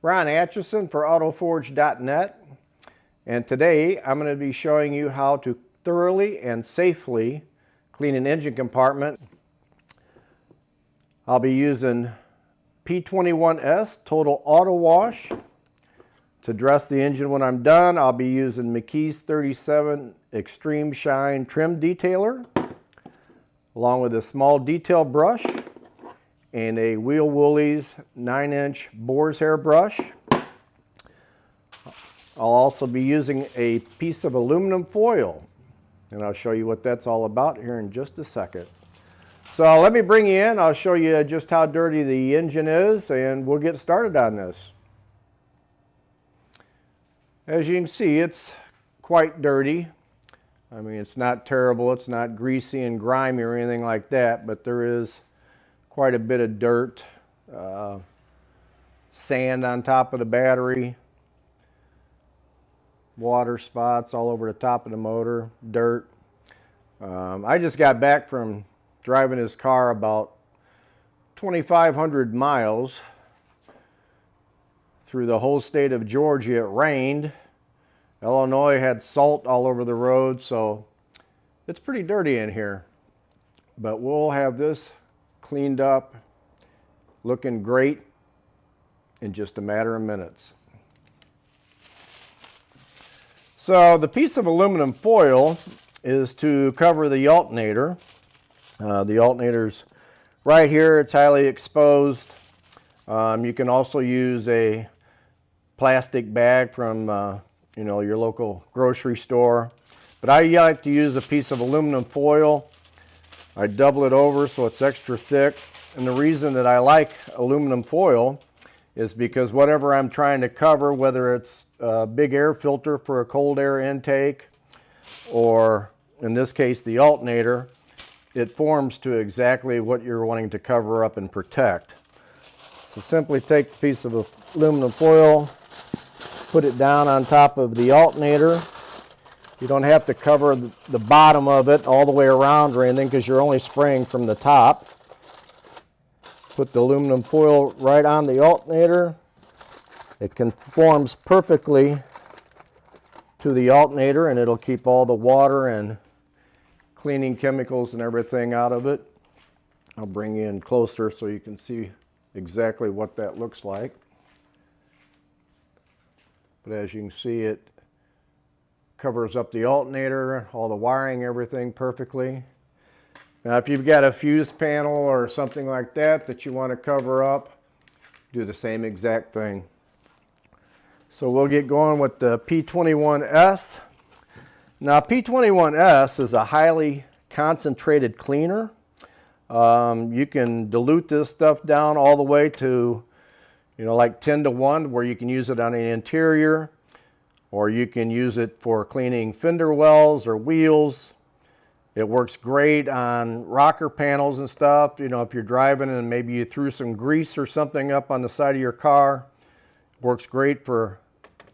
Ron Atchison for Autoforge.net, and today I'm going to be showing you how to thoroughly and safely clean an engine compartment. I'll be using P21S Total Auto Wash. To dress the engine when I'm done, I'll be using McKee's 37 Extreme Shine Trim Detailer, along with a small detail brush and a Woolies 9-inch boar's hair brush. I'll also be using a piece of aluminum foil, and I'll show you what that's all about here in just a second. So let me bring you in. I'll show you just how dirty the engine is, and we'll get started on this. As you can see, it's quite dirty. I mean, it's not terrible. It's not greasy and grimy or anything like that, but there is quite a bit of dirt, sand on top of the battery, water spots all over the top of the motor, dirt. I just got back from driving this car about 2,500 miles through the whole state of Georgia. It rained. Illinois had salt all over the road, so it's pretty dirty in here. But we'll have this cleaned up, looking great in just a matter of minutes. So the piece of aluminum foil is to cover the alternator. The alternator's right here. It's highly exposed. You can also use a plastic bag from your local grocery store, but I like to use a piece of aluminum foil. I double it over so it's extra thick, and the reason that I like aluminum foil is because whatever I'm trying to cover, whether it's a big air filter for a cold air intake, or in this case the alternator, it forms to exactly what you're wanting to cover up and protect. So simply take a piece of aluminum foil, put it down on top of the alternator. You don't have to cover the bottom of it all the way around or anything because you're only spraying from the top. Put the aluminum foil right on the alternator. It conforms perfectly to the alternator, and it'll keep all the water and cleaning chemicals and everything out of it. I'll bring you in closer so you can see exactly what that looks like. But as you can see, it covers up the alternator, all the wiring, everything perfectly. Now if you've got a fuse panel or something like that that you want to cover up, do the same exact thing. So we'll get going with the P21S. Now P21S is a highly concentrated cleaner. You can dilute this stuff down all the way to like 10-to-1, where you can use it on an interior, or you can use it for cleaning fender wells or wheels. It works great on rocker panels and stuff. If you're driving and maybe you threw some grease or something up on the side of your car, it works great for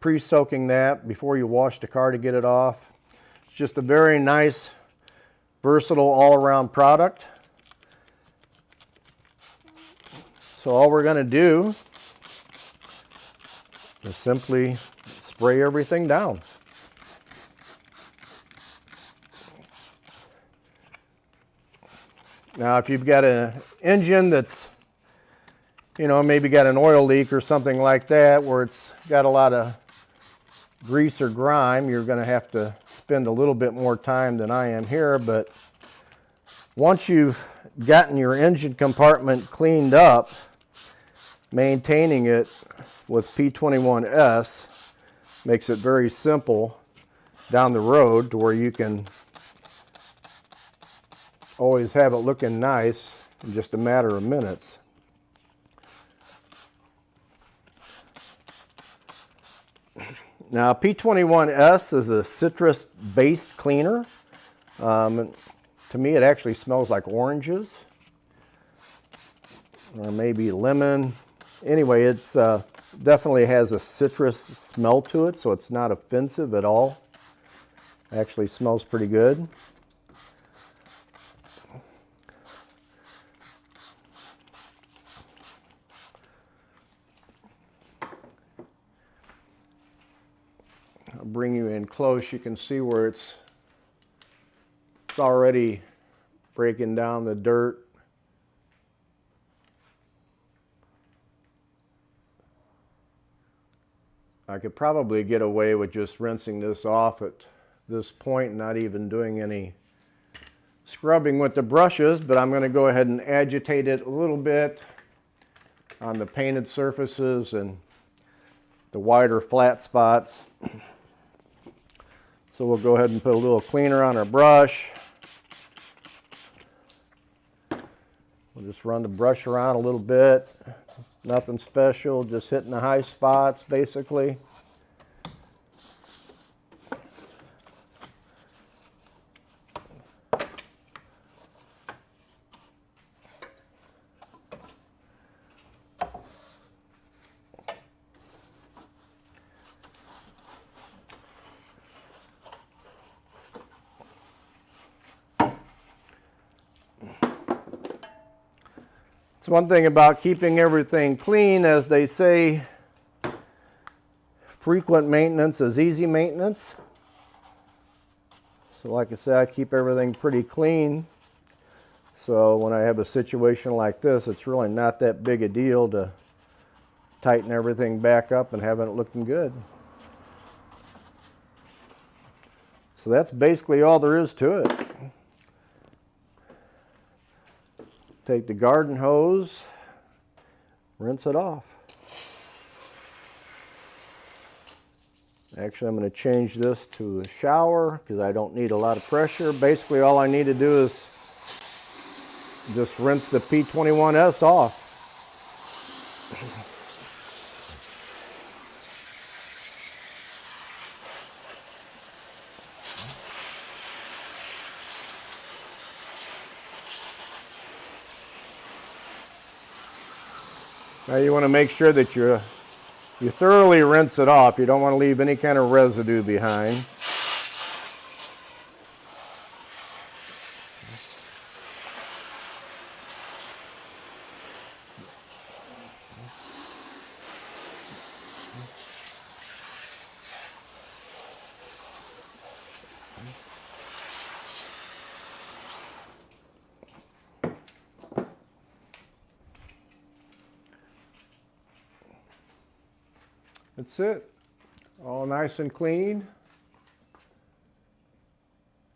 pre-soaking that before you wash the car to get it off. It's just a very nice, versatile, all-around product. So all we're going to do is simply spray everything down. Now if you've got an engine that's maybe got an oil leak or something like that, where it's got a lot of grease or grime, you're going to have to spend a little bit more time than I am here. But once you've gotten your engine compartment cleaned up, maintaining it with P21S makes it very simple down the road, to where you can always have it looking nice in just a matter of minutes. Now P21S is a citrus-based cleaner. To me it actually smells like oranges, or maybe lemon. Anyway, it's definitely has a citrus smell to it, so it's not offensive at all. It actually smells pretty good. I'll bring you in close. You can see where it's already breaking down the dirt. I could probably get away with just rinsing this off at this point, not even doing any scrubbing with the brushes, but I'm going to go ahead and agitate it a little bit on the painted surfaces and the wider flat spots. So we'll go ahead and put a little cleaner on our brush. We'll just run the brush around a little bit. Nothing special, just hitting the high spots basically. It's one thing about keeping everything clean, as they say, frequent maintenance is easy maintenance. So like I said, I keep everything pretty clean. So when I have a situation like this, it's really not that big a deal to tighten everything back up and have it looking good. So that's basically all there is to it. Take the garden hose, rinse it off. Actually, I'm going to change this to a shower because I don't need a lot of pressure. Basically, all I need to do is just rinse the P21S off. Now you want to make sure that you thoroughly rinse it off. You don't want to leave any kind of residue behind. That's it. All nice and clean.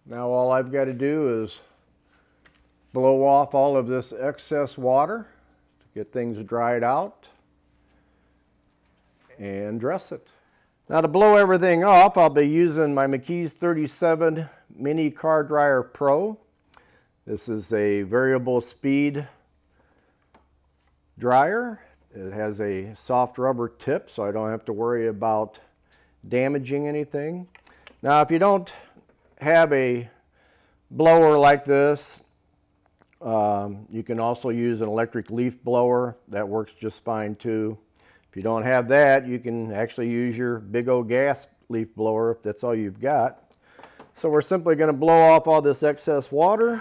Now all I've got to do is blow off all of this excess water to get things dried out and dress it. Now to blow everything off, I'll be using my McKee's 37 Mini Car Dryer Pro. This is a variable speed dryer. It has a soft rubber tip, so I don't have to worry about damaging anything. Now, if you don't have a blower like this, you can also use an electric leaf blower. That works just fine too. If you don't have that, you can actually use your big old gas leaf blower if that's all you've got. So we're simply going to blow off all this excess water.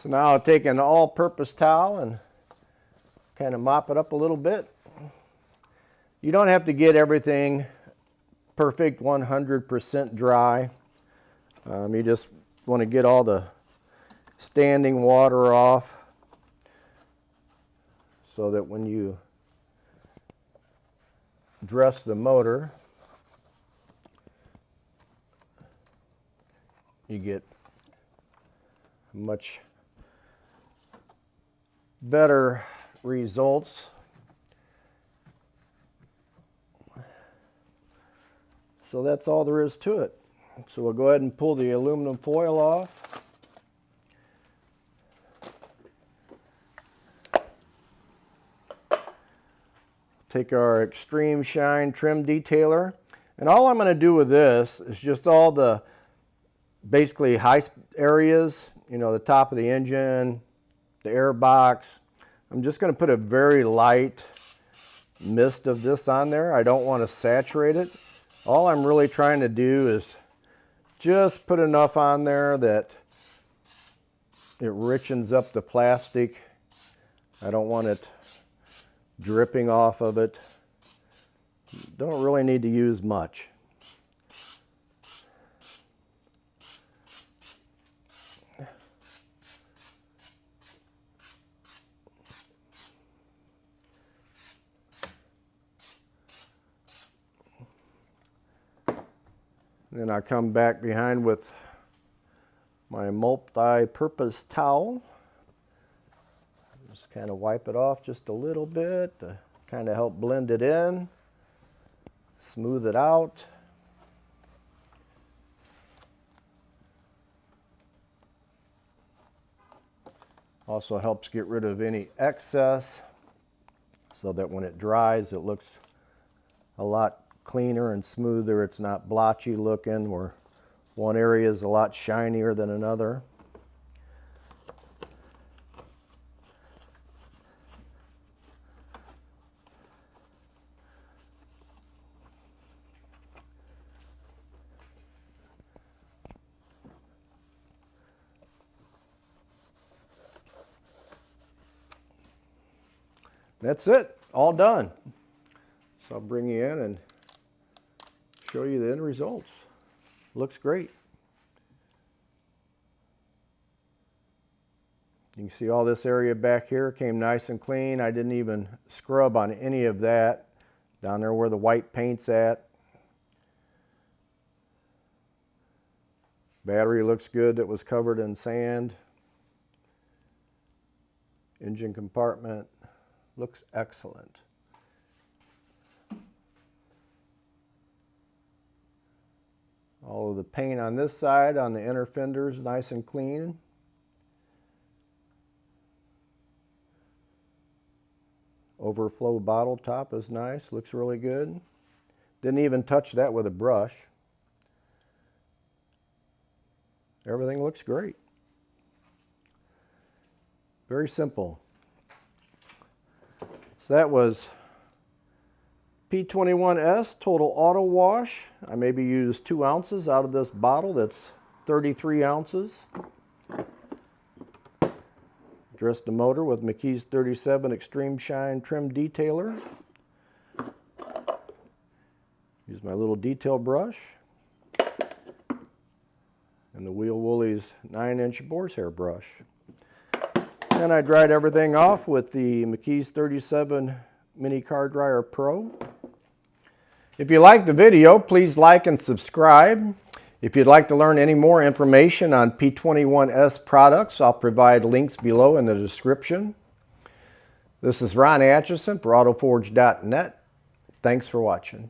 So now I'll take an all-purpose towel and kind of mop it up a little bit. You don't have to get everything perfect 100% dry. You just want to get all the standing water off so that when you dress the motor, you get much better results. So that's all there is to it. So we'll go ahead and pull the aluminum foil off. Take our Extreme Shine trim detailer, and all I'm going to do with this is just all the basically high areas, you know, the top of the engine, the air box. I'm just going to put a very light mist of this on there. I don't want to saturate it. All I'm really trying to do is just put enough on there that it richens up the plastic. I don't want it dripping off of it. Don't really need to use much. Then I come back behind with my multi-purpose towel. Just kind of wipe it off just a little bit to kind of help blend it in, smooth it out. Also helps get rid of any excess so that when it dries it looks a lot cleaner and smoother. It's not blotchy looking where one area is a lot shinier than another. That's it, all done. So I'll bring you in and show you the end results. Looks great. You can see all this area back here came nice and clean. I didn't even scrub on any of that. Down there where the white paint's at. Battery looks good that was covered in sand. Engine compartment looks excellent. All of the paint on this side, on the inner fenders, nice and clean. Overflow bottle top is nice, looks really good. Didn't even touch that with a brush. Everything looks great. Very simple. So that was P21S Total Auto Wash. I maybe used 2 ounces out of this bottle that's 33 ounces. Dressed the motor with McKee's 37 Extreme Shine Trim Detailer. Use my little detail brush. And the Woolies 9-inch boar's hair brush. And I dried everything off with the McKee's 37 Mini Car Dryer Pro. If you liked the video, please like and subscribe. If you'd like to learn any more information on P21S products, I'll provide links below in the description. This is Ron Atchison for Autoforge.net. Thanks for watching.